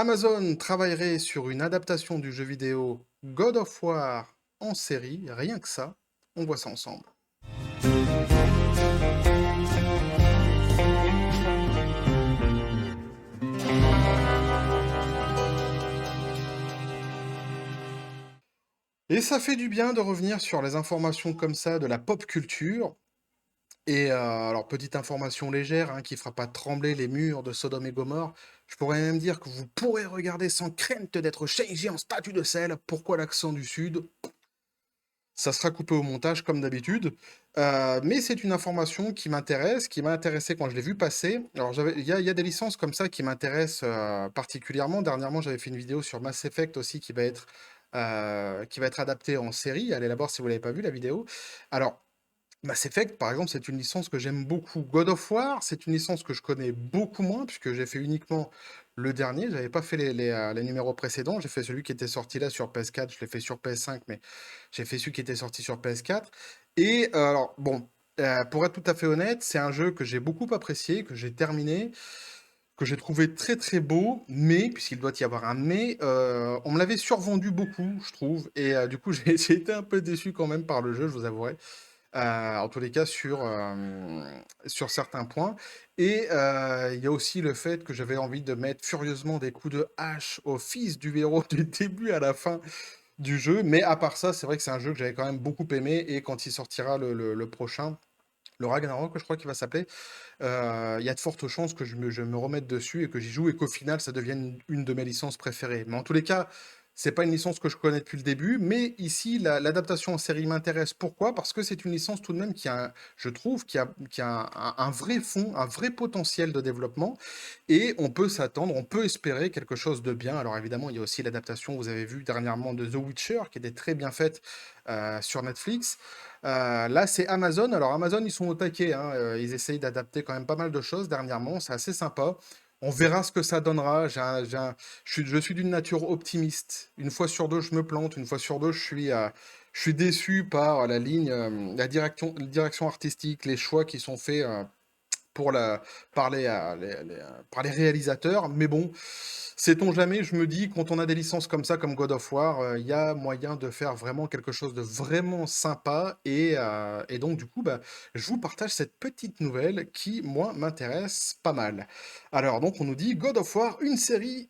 Amazon travaillerait sur une adaptation du jeu vidéo God of War en série, rien que ça, on voit ça ensemble. Et ça fait du bien de revenir sur les informations comme ça de la pop culture. Et alors, petite information légère, hein, qui fera pas trembler les murs de Sodome et Gomorre, je pourrais même dire que vous pourrez regarder sans crainte d'être changé en statue de sel. Pourquoi l'accent du Sud? Ça sera coupé au montage comme d'habitude. Mais c'est une information qui m'intéresse, qui m'a intéressé quand je l'ai vu passer. Alors il y a des licences comme ça qui m'intéressent, particulièrement. Dernièrement, j'avais fait une vidéo sur Mass Effect aussi qui va être adaptée en série. Allez la voir si vous l'avez pas vu la vidéo. Alors, Mass Effect, par exemple, c'est une licence que j'aime beaucoup. God of War, c'est une licence que je connais beaucoup moins, puisque j'ai fait uniquement le dernier. J'avais pas fait les numéros précédents. J'ai fait celui qui était sorti là sur PS4. Je l'ai fait sur PS5, mais j'ai fait celui qui était sorti sur PS4. Et alors, bon, pour être tout à fait honnête, c'est un jeu que j'ai beaucoup apprécié, que j'ai terminé, que j'ai trouvé très très beau, mais, puisqu'il doit y avoir un mais, on me l'avait survendu beaucoup, je trouve. Et du coup, j'ai été un peu déçu quand même par le jeu, je vous avouerai. En tous les cas sur certains points. Et il y a aussi le fait que j'avais envie de mettre furieusement des coups de hache au fils du héros du début à la fin du jeu. Mais à part ça, c'est vrai que c'est un jeu que j'avais quand même beaucoup aimé. Et quand il sortira le prochain, le Ragnarok, je crois qu'il va s'appeler, il y a de fortes chances que je me remette dessus et que j'y joue et qu'au final, ça devienne une de mes licences préférées. Mais en tous les cas, c'est pas une licence que je connais depuis le début, mais ici, l'adaptation en série m'intéresse. Pourquoi? Parce que c'est une licence tout de même je trouve, qui a un vrai fond, un vrai potentiel de développement, et on peut s'attendre, on peut espérer quelque chose de bien. Alors évidemment, il y a aussi l'adaptation, vous avez vu dernièrement, de The Witcher, qui était très bien faite sur Netflix. Là, c'est Amazon. Alors Amazon, ils sont au taquet, hein, ils essayent d'adapter quand même pas mal de choses dernièrement, c'est assez sympa. On verra ce que ça donnera. Je suis d'une nature optimiste. Une fois sur deux, je me plante. Une fois sur deux, je suis déçu par la ligne, la direction artistique, les choix qui sont faits pour la, par les réalisateurs. Mais bon, sait-on jamais, je me dis, quand on a des licences comme ça, comme God of War, il y a moyen de faire vraiment quelque chose de vraiment sympa. Et donc, du coup, bah, je vous partage cette petite nouvelle qui, moi, m'intéresse pas mal. Alors, donc, on nous dit God of War, une série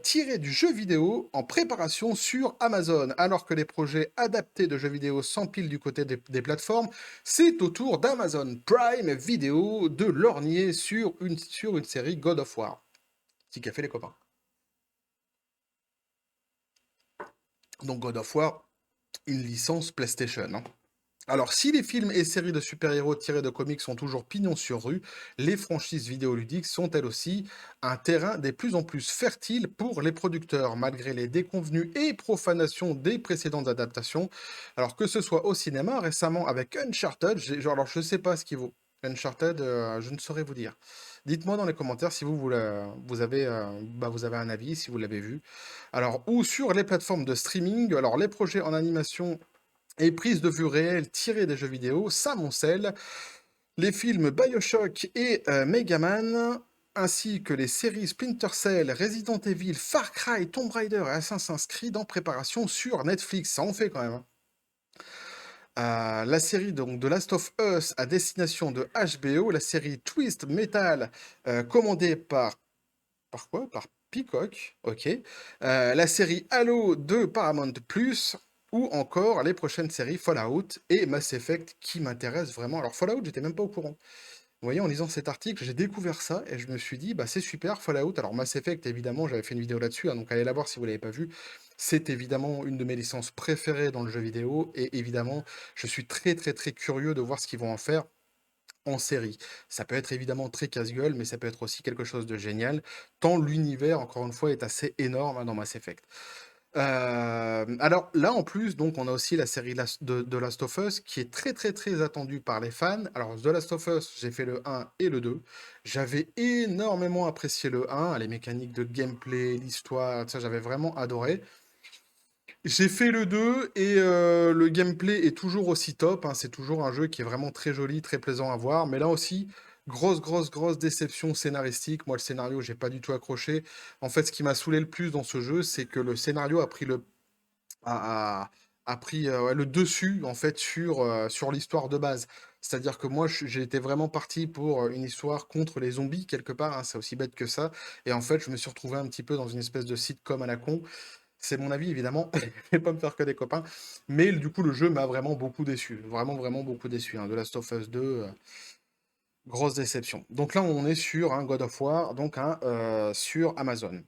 tirée du jeu vidéo en préparation sur Amazon. Alors que les projets adaptés de jeux vidéo s'empilent du côté des plateformes, c'est au tour d'Amazon Prime Video de lorgner sur une série God of War. Petit café, les copains. Donc God of War, une licence PlayStation, hein. Alors, si les films et séries de super-héros tirés de comics sont toujours pignon sur rue, les franchises vidéoludiques sont elles aussi un terrain des plus en plus fertile pour les producteurs, malgré les déconvenues et profanations des précédentes adaptations. Alors que ce soit au cinéma, récemment avec Uncharted, alors je sais pas ce qui vaut. Uncharted, je ne saurais vous dire. Dites-moi dans les commentaires si vous avez un avis, si vous l'avez vu. Alors, ou sur les plateformes de streaming, alors les projets en animation et prise de vue réelle tirée des jeux vidéo s'amoncellent. Les films BioShock et Megaman, ainsi que les séries Splinter Cell, Resident Evil, Far Cry, Tomb Raider et Assassin's Creed en préparation sur Netflix. Ça en fait quand même, hein. La série donc de Last of Us à destination de HBO, la série Twist Metal, commandée par quoi? Par Peacock, ok. La série Halo de Paramount+, ou encore les prochaines séries Fallout et Mass Effect qui m'intéressent vraiment. Alors Fallout, j'étais même pas au courant. Vous voyez, en lisant cet article, j'ai découvert ça et je me suis dit, bah c'est super, Fallout. Alors Mass Effect, évidemment, j'avais fait une vidéo là-dessus, hein, donc allez la voir si vous l'avez pas vue. C'est évidemment une de mes licences préférées dans le jeu vidéo et évidemment, je suis très très très curieux de voir ce qu'ils vont en faire en série. Ça peut être évidemment très casse-gueule, mais ça peut être aussi quelque chose de génial, tant l'univers, encore une fois, est assez énorme, hein, dans Mass Effect. Alors là, en plus, donc, on a aussi la série de Last of Us qui est très très très attendue par les fans. Alors, The Last of Us, j'ai fait le 1 et le 2. J'avais énormément apprécié le 1, les mécaniques de gameplay, l'histoire, ça j'avais vraiment adoré. J'ai fait le 2 et le gameplay est toujours aussi top, hein. C'est toujours un jeu qui est vraiment très joli, très plaisant à voir. Mais là aussi, Grosse déception scénaristique. Moi, le scénario, j'ai pas du tout accroché. En fait, ce qui m'a saoulé le plus dans ce jeu, c'est que le scénario a a pris, ouais, le dessus, en fait, sur l'histoire de base. C'est-à-dire que moi, j'ai été vraiment parti pour, une histoire contre les zombies, quelque part, hein, c'est aussi bête que ça et en fait, je me suis retrouvé un petit peu dans une espèce de sitcom à la con. C'est mon avis, évidemment, je vais pas me faire que des copains, mais du coup, le jeu m'a vraiment beaucoup déçu. Vraiment beaucoup déçu, hein. The Last of Us 2, grosse déception. Donc là, on est sur un God of War, donc sur Amazon.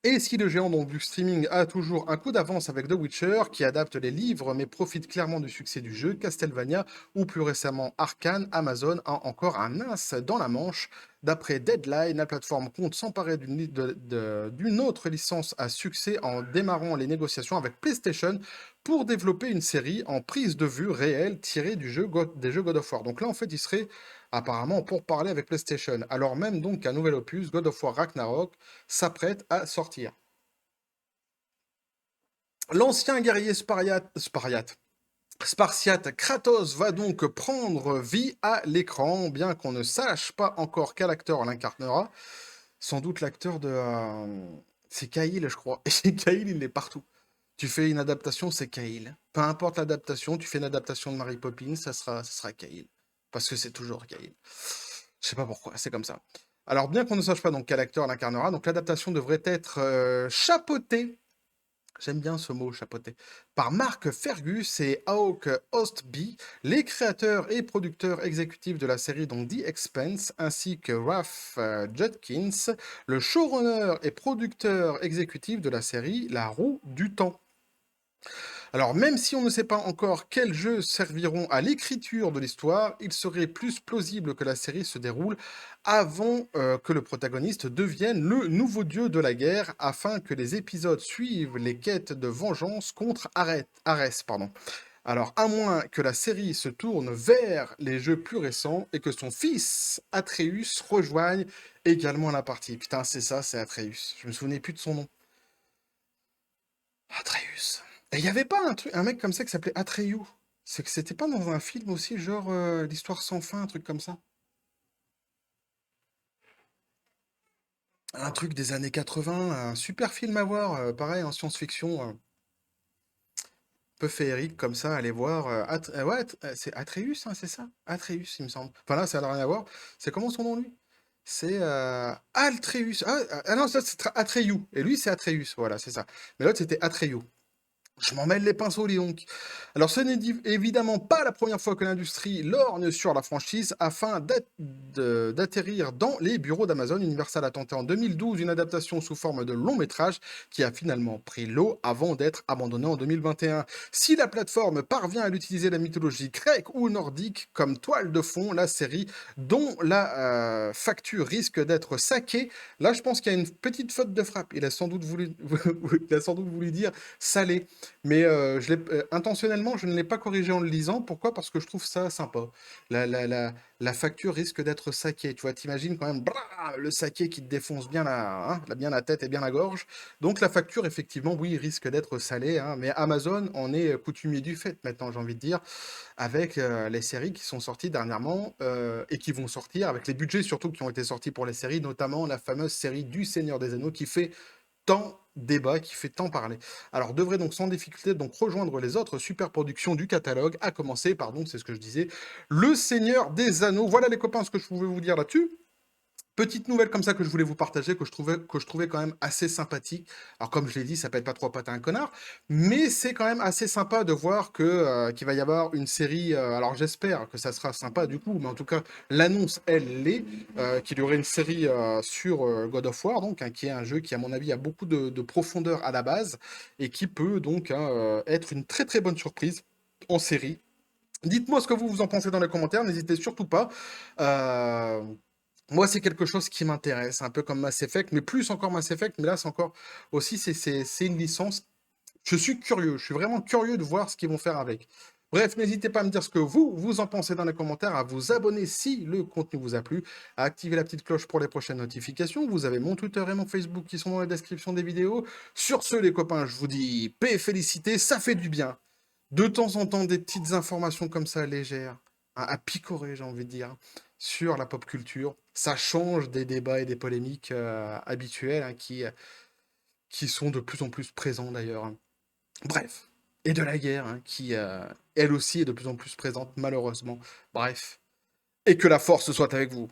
Et si le géant donc, du streaming a toujours un coup d'avance avec The Witcher, qui adapte les livres mais profite clairement du succès du jeu, Castlevania ou plus récemment Arcane, Amazon a encore un as dans la manche. D'après Deadline, la plateforme compte s'emparer d'une autre licence à succès en démarrant les négociations avec PlayStation pour développer une série en prise de vue réelle tirée des jeux God of War. Donc là, en fait, il serait apparemment pour parler avec PlayStation, alors même donc qu'un nouvel opus, God of War Ragnarok, s'apprête à sortir. L'ancien guerrier spartiate Kratos va donc prendre vie à l'écran, bien qu'on ne sache pas encore quel acteur l'incarnera. Sans doute l'acteur de... c'est Cahill, je crois. Et Cahill, il est partout. Tu fais une adaptation, c'est Cahill. Peu importe l'adaptation, tu fais une adaptation de Mary Poppins, ça sera Cahill. Parce que c'est toujours Cahill. Je sais pas pourquoi, c'est comme ça. Alors, bien qu'on ne sache pas donc quel acteur l'incarnera, donc l'adaptation devrait être chapeautée. J'aime bien ce mot, chapeauté. Par Mark Fergus et Hawk Ostby, les créateurs et producteurs exécutifs de la série donc The Expanse, ainsi que Ralph Judkins, le showrunner et producteur exécutif de la série La Roue du Temps. Alors, même si on ne sait pas encore quels jeux serviront à l'écriture de l'histoire, il serait plus plausible que la série se déroule avant que le protagoniste devienne le nouveau dieu de la guerre, afin que les épisodes suivent les quêtes de vengeance contre Arès. Pardon. Alors, à moins que la série se tourne vers les jeux plus récents et que son fils, Atreus, rejoigne également la partie. Putain, c'est ça, c'est Atreus. Je me souvenais plus de son nom. Atreus. Et il y avait pas un mec comme ça qui s'appelait Atreyu? C'est que c'était pas dans un film aussi, genre l'histoire sans fin, un truc comme ça? Un truc des années 80, un super film à voir, pareil en science-fiction, peu féerique comme ça, allez voir. Ouais, c'est Atreus, hein, c'est ça? Atreus, il me semble. Enfin là, ça n'a rien à voir. C'est comment son nom, lui? C'est Altreus. Ah non, ça c'est Atreyu. Et lui, c'est Atreus, voilà, c'est ça. Mais l'autre, c'était Atreyu. Je m'en mêle les pinceaux, dis donc. Alors, ce n'est évidemment pas la première fois que l'industrie lorgne sur la franchise afin d'atterrir dans les bureaux d'Amazon. Universal a tenté en 2012 une adaptation sous forme de long métrage qui a finalement pris l'eau avant d'être abandonnée en 2021. Si la plateforme parvient à utiliser la mythologie grecque ou nordique comme toile de fond, la série, dont la facture risque d'être saquée, là, je pense qu'il y a une petite faute de frappe. Il a sans doute voulu, il a sans doute voulu dire salé. Mais intentionnellement, je ne l'ai pas corrigé en le lisant. Pourquoi? Parce que je trouve ça sympa. La facture risque d'être saquée. Tu vois, t'imagines quand même le saké qui te défonce bien bien la tête et bien la gorge. Donc la facture, effectivement, oui, risque d'être salée, hein. Mais Amazon en est coutumier du fait maintenant, j'ai envie de dire, avec les séries qui sont sorties dernièrement et qui vont sortir, avec les budgets surtout qui ont été sortis pour les séries, notamment la fameuse série du Seigneur des Anneaux qui fait tant débat, qui fait tant parler. Alors, devrait donc sans difficulté donc rejoindre les autres superproductions du catalogue, à commencer par donc, c'est ce que je disais, Le Seigneur des Anneaux. Voilà les copains ce que je pouvais vous dire là-dessus. Petite nouvelle comme ça que je voulais vous partager, que je trouvais quand même assez sympathique. Alors comme je l'ai dit, ça pète pas trois pattes à un connard, mais c'est quand même assez sympa de voir qu'il va y avoir une série. Alors j'espère que ça sera sympa du coup, mais en tout cas l'annonce elle l'est, qu'il y aurait une série sur God of War, donc hein, qui est un jeu qui à mon avis a beaucoup de profondeur à la base et qui peut donc hein, être une très très bonne surprise en série. Dites-moi ce que vous en pensez dans les commentaires, n'hésitez surtout pas. Euh, Moi, c'est quelque chose qui m'intéresse, un peu comme Mass Effect, mais plus encore Mass Effect, mais là, c'est encore aussi, c'est une licence. Je suis curieux, je suis vraiment curieux de voir ce qu'ils vont faire avec. Bref, n'hésitez pas à me dire ce que vous en pensez dans les commentaires, à vous abonner si le contenu vous a plu, à activer la petite cloche pour les prochaines notifications. Vous avez mon Twitter et mon Facebook qui sont dans la description des vidéos. Sur ce, les copains, je vous dis paix et félicité, ça fait du bien. De temps en temps, des petites informations comme ça légères, à picorer, j'ai envie de dire, sur la pop culture. Ça change des débats et des polémiques habituels hein, qui sont de plus en plus présents d'ailleurs, hein. Bref. Et de la guerre, hein, qui, elle aussi, est de plus en plus présente, malheureusement. Bref. Et que la force soit avec vous.